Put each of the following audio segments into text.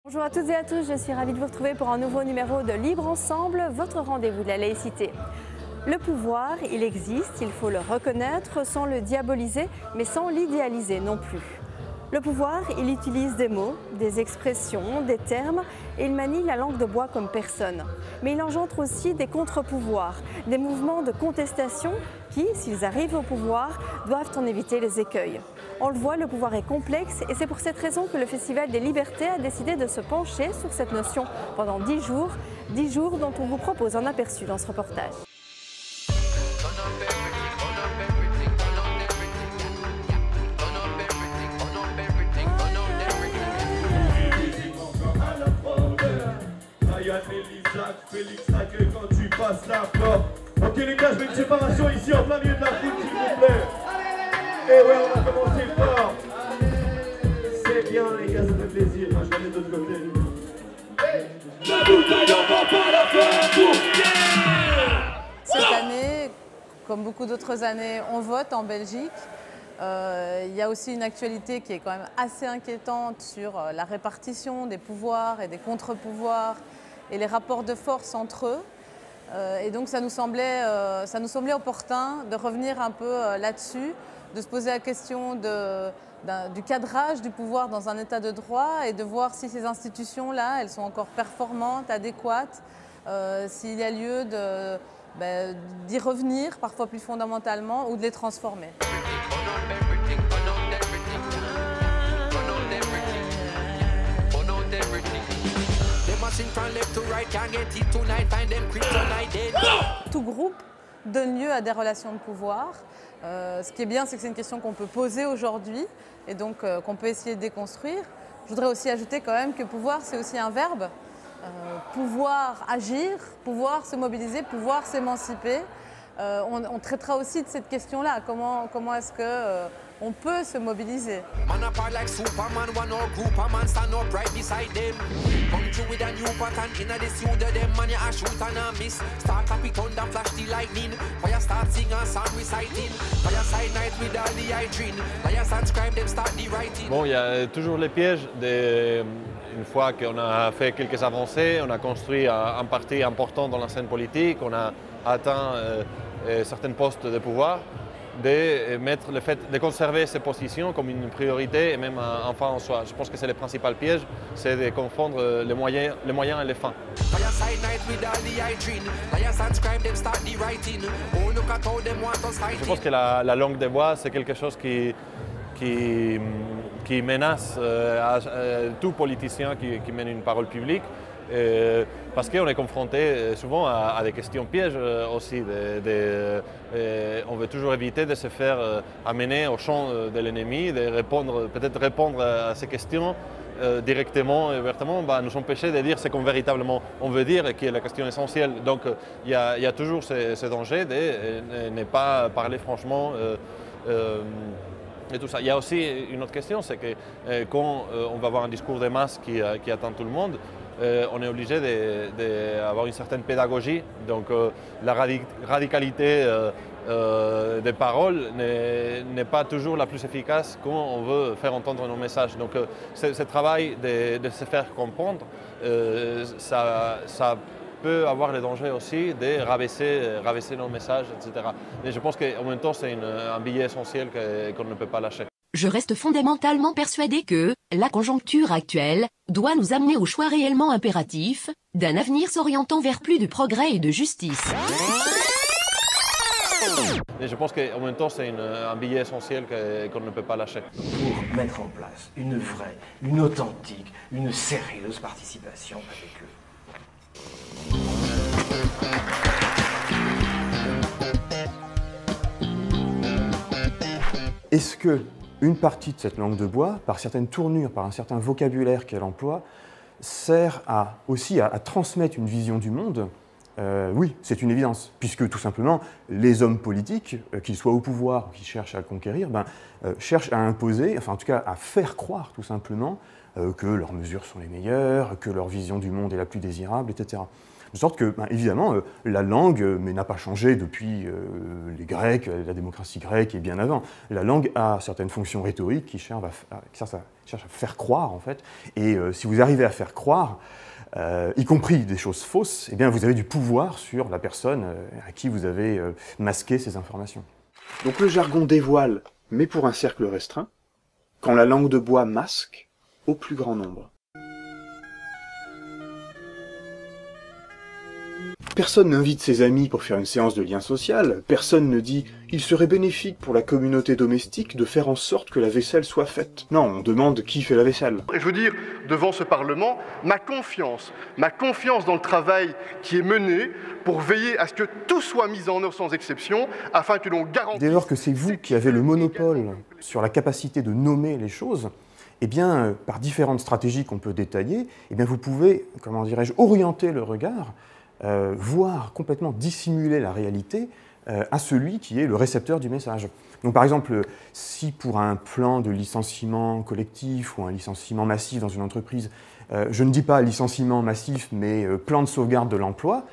Bonjour à toutes et à tous, je suis ravie de vous retrouver pour un nouveau numéro de Libre Ensemble, votre rendez-vous de la laïcité. Le pouvoir, il existe, il faut le reconnaître sans le diaboliser, mais sans l'idéaliser non plus. Le pouvoir, il utilise des mots, des expressions, des termes, et il manie la langue de bois comme personne. Mais il engendre aussi des contre-pouvoirs, des mouvements de contestation qui, s'ils arrivent au pouvoir, doivent en éviter les écueils. On le voit, le pouvoir est complexe et c'est pour cette raison que le Festival des Libertés a décidé de se pencher sur cette notion pendant 10 jours dont on vous propose un aperçu dans ce reportage. Quand tu passes la porte. Ok les gars, je mets une séparation ici en plein milieu de la foule s'il vous plaît. Et ouais, on va commencer fort. C'est bien les gars, ça fait plaisir. Moi je vais aller de l'autre côté. La bouteille, on va pas la faire pour Cette année, comme beaucoup d'autres années, on vote en Belgique. Il y a aussi une actualité qui est quand même assez inquiétante sur la répartition des pouvoirs et des contre-pouvoirs et les rapports de force entre eux. Et donc ça nous semblait opportun de revenir un peu là-dessus, de se poser la question du cadrage du pouvoir dans un état de droit et de voir si ces institutions-là, elles sont encore performantes, adéquates, s'il y a lieu d'y revenir, parfois plus fondamentalement, ou de les transformer. Tout groupe donne lieu à des relations de pouvoir. Ce qui est bien, c'est que c'est une question qu'on peut poser aujourd'hui et donc qu'on peut essayer de déconstruire. Je voudrais aussi ajouter quand même que pouvoir, c'est aussi un verbe. Pouvoir agir, pouvoir se mobiliser, pouvoir s'émanciper. On traitera aussi de cette question-là. Comment est-ce que on peut se mobiliser. Bon, il y a toujours les pièges. Une fois qu'on a fait quelques avancées, on a construit un parti important dans la scène politique, on a atteint certains postes de pouvoir, de mettre le fait de conserver ces positions comme une priorité et même un fin en soi. Je pense que c'est le principal piège, c'est de confondre les moyens et les fins. Je pense que la langue des bois, c'est quelque chose qui menace tout politicien qui mène une parole publique. Parce qu'on est confronté souvent à des questions pièges aussi. On veut toujours éviter de se faire amener au champ de l'ennemi, peut-être répondre à ces questions directement et ouvertement, nous empêcher de dire ce qu'on véritablement on veut dire et qui est la question essentielle. Donc il y a toujours ce danger de ne pas parler franchement et tout ça. Il y a aussi une autre question, c'est que quand on va avoir un discours de masse qui atteint tout le monde, on est obligé d'avoir une certaine pédagogie. Donc la radicalité des paroles n'est pas toujours la plus efficace quand on veut faire entendre nos messages. Donc ce travail de se faire comprendre, ça peut avoir le danger aussi de rabaisser nos messages, etc. Mais je pense qu'en même temps, c'est un billet essentiel qu'on ne peut pas lâcher. Je reste fondamentalement persuadé que la conjoncture actuelle doit nous amener au choix réellement impératif d'un avenir s'orientant vers plus de progrès et de justice. Et je pense qu'en même temps, c'est un billet essentiel qu'on ne peut pas lâcher. Pour mettre en place une vraie, une authentique, une sérieuse participation avec eux. Est-ce qu'une partie de cette langue de bois, par certaines tournures, par un certain vocabulaire qu'elle emploie, sert aussi à transmettre une vision du monde? Oui, c'est une évidence, puisque tout simplement, les hommes politiques, qu'ils soient au pouvoir ou qui cherchent à le conquérir, cherchent à imposer, enfin en tout cas à faire croire tout simplement que leurs mesures sont les meilleures, que leur vision du monde est la plus désirable, etc. De sorte que, évidemment, la langue n'a pas changé depuis les Grecs, la démocratie grecque et bien avant. La langue a certaines fonctions rhétoriques qui cherchent à faire croire, en fait. Et si vous arrivez à faire croire, y compris des choses fausses, eh bien, vous avez du pouvoir sur la personne à qui vous avez masqué ces informations. Donc le jargon dévoile, mais pour un cercle restreint, quand la langue de bois masque, au plus grand nombre. Personne n'invite ses amis pour faire une séance de lien social, personne ne dit « il serait bénéfique pour la communauté domestique de faire en sorte que la vaisselle soit faite ». Non, on demande qui fait la vaisselle. Et je veux dire, devant ce Parlement, ma confiance dans le travail qui est mené pour veiller à ce que tout soit mis en œuvre sans exception, afin que l'on garantisse... Dès lors que c'est vous qui avez le monopole sur la capacité de nommer les choses, eh bien, par différentes stratégies qu'on peut détailler, eh bien, vous pouvez, comment dirais-je, orienter le regard, voire complètement dissimuler la réalité à celui qui est le récepteur du message. Donc par exemple, si pour un plan de licenciement collectif ou un licenciement massif dans une entreprise, je ne dis pas licenciement massif, mais plan de sauvegarde de l'emploi,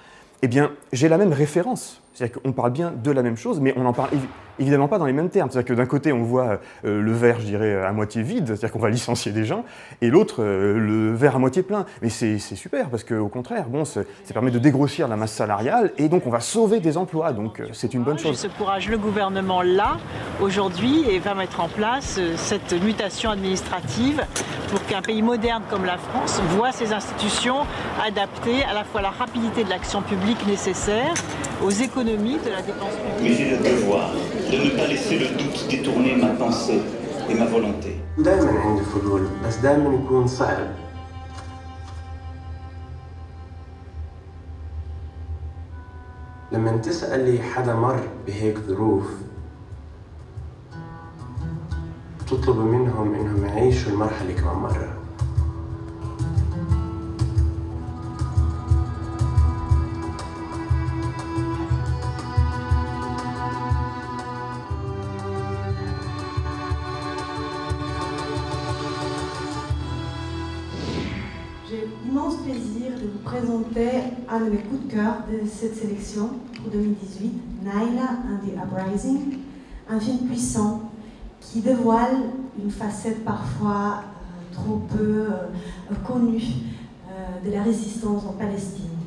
eh bien, j'ai la même référence. C'est-à-dire qu'on parle bien de la même chose, mais on n'en parle évidemment pas dans les mêmes termes. C'est-à-dire que d'un côté, on voit le verre, je dirais, à moitié vide, c'est-à-dire qu'on va licencier des gens, et l'autre, le verre à moitié plein. Mais c'est super, parce qu'au contraire, bon, ça permet de dégrossir la masse salariale, et donc on va sauver des emplois, donc c'est une bonne chose. Ce courage, le gouvernement l'a aujourd'hui, et va mettre en place cette mutation administrative pour qu'un pays moderne comme la France voit ses institutions adaptées à la fois à la rapidité de l'action publique nécessaire, aux économies de la dépense publique. Mais j'ai le devoir de ne pas laisser le doute détourner ma pensée et ma volonté. دائما عندي فضول بس دائما يكون صعب. لما تسألي حدا مر بهيك ظروف تطلب منهم انهم يعيشوا المرحلة كمان مرة. J'ai l'immense plaisir de vous présenter un de mes coups de cœur de cette sélection pour 2018, Naila and the Uprising, un film puissant qui dévoile une facette parfois trop peu connue de la résistance en Palestine.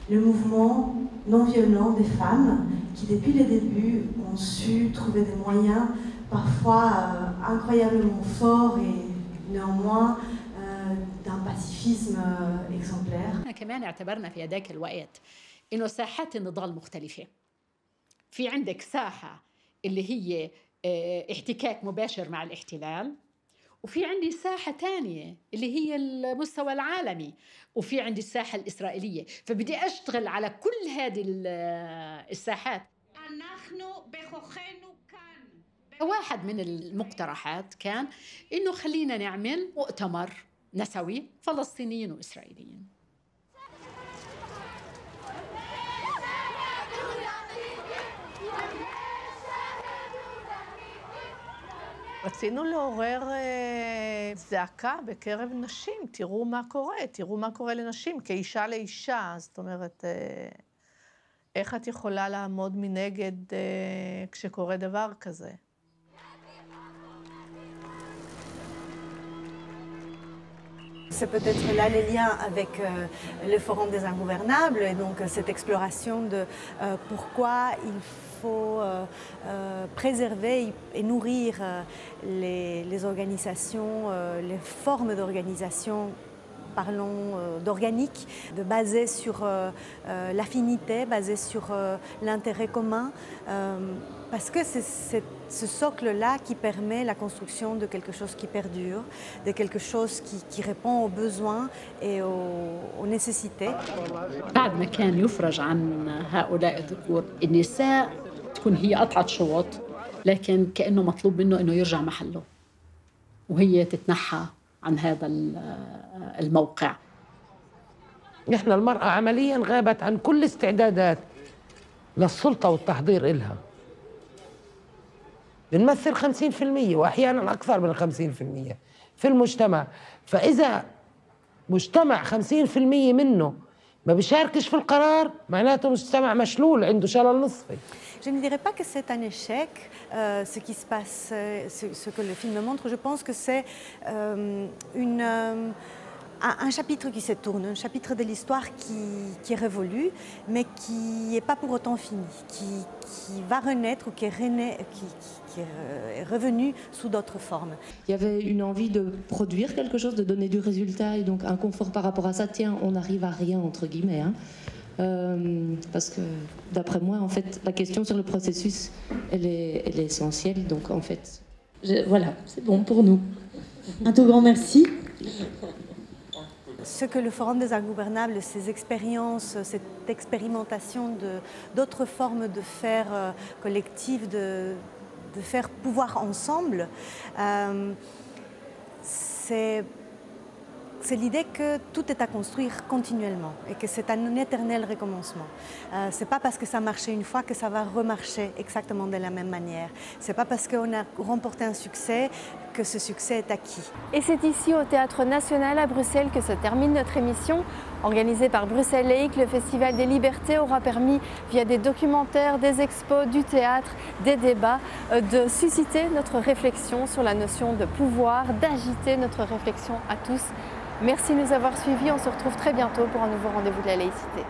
Le mouvement non violent des femmes qui, depuis le début, ont su trouver des moyens parfois incroyablement forts et néanmoins d'un pacifisme exemplaire. كمان اعتبرنا في هذاك الوقت إنه ساحات النضال مختلفة. في عندك ساحة اللي هي احتكاك مباشر مع الاحتلال، وفي عندي ساحة تانية اللي هي المستوى العالمي، وفي عندي الساحة الإسرائيلية، فبدي أشتغل على كل هذه الساحات. واحد من المقترحات كان إنه خلينا نعمل مؤتمر نسوي فلسطينيين وإسرائيليين. רצינו לעורר זעקה בקרב נשים, תראו מה קורה לנשים כאישה לאישה, זאת אומרת, איך את יכולה לעמוד מנגד כשקורה דבר כזה? C'est peut-être là les liens avec le Forum des Ingouvernables et donc cette exploration de pourquoi il faut préserver et nourrir les organisations, les formes d'organisation, parlons d'organique, de baser sur l'affinité, baser sur l'intérêt commun, parce que c'est ce socle-là qui permet la construction de quelque chose qui perdure, de quelque chose qui répond aux besoins et aux nécessités. بعد ما كان يفرج عن هؤلاء الذكور، النساء تكون هي قطعة شوط، لكن كأنه مطلوب منه إنه يرجع محله، وهي تتنحى عن هذا الموقع. إحنا المرأة عملياً غابت عن كل استعدادات للسلطة والتحضير إلها. بنمثل 50% وأحياناً أكثر من 50% في المجتمع، فإذا مجتمع 50% منه ما بيشاركش في القرار معناته مجتمع مشلول عنده شلل نصفي. Je ne dirais pas que c'est un échec, ce qui se passe, ce que le film montre. Je pense que c'est un chapitre qui se tourne, un chapitre de l'histoire qui est révolu, mais qui n'est pas pour autant fini, qui va renaître ou qui est revenu sous d'autres formes. Il y avait une envie de produire quelque chose, de donner du résultat et donc un confort par rapport à ça. Tiens, on n'arrive à rien, entre guillemets. Hein. Parce que d'après moi, en fait, la question sur le processus, elle est essentielle. Donc en fait, voilà, c'est bon pour nous. Un tout grand merci. Ce que le Forum des Ingouvernables, ces expériences, cette expérimentation d'autres formes de faire collectif, de faire pouvoir ensemble, c'est l'idée que tout est à construire continuellement et que c'est un éternel recommencement. Ce n'est pas parce que ça marchait une fois que ça va remarcher exactement de la même manière. Ce n'est pas parce qu'on a remporté un succès que ce succès est acquis. Et c'est ici au Théâtre National à Bruxelles que se termine notre émission. Organisée par Bruxelles Laïque, le Festival des Libertés aura permis, via des documentaires, des expos, du théâtre, des débats, de susciter notre réflexion sur la notion de pouvoir, d'agiter notre réflexion à tous. Merci de nous avoir suivis, on se retrouve très bientôt pour un nouveau rendez-vous de la laïcité.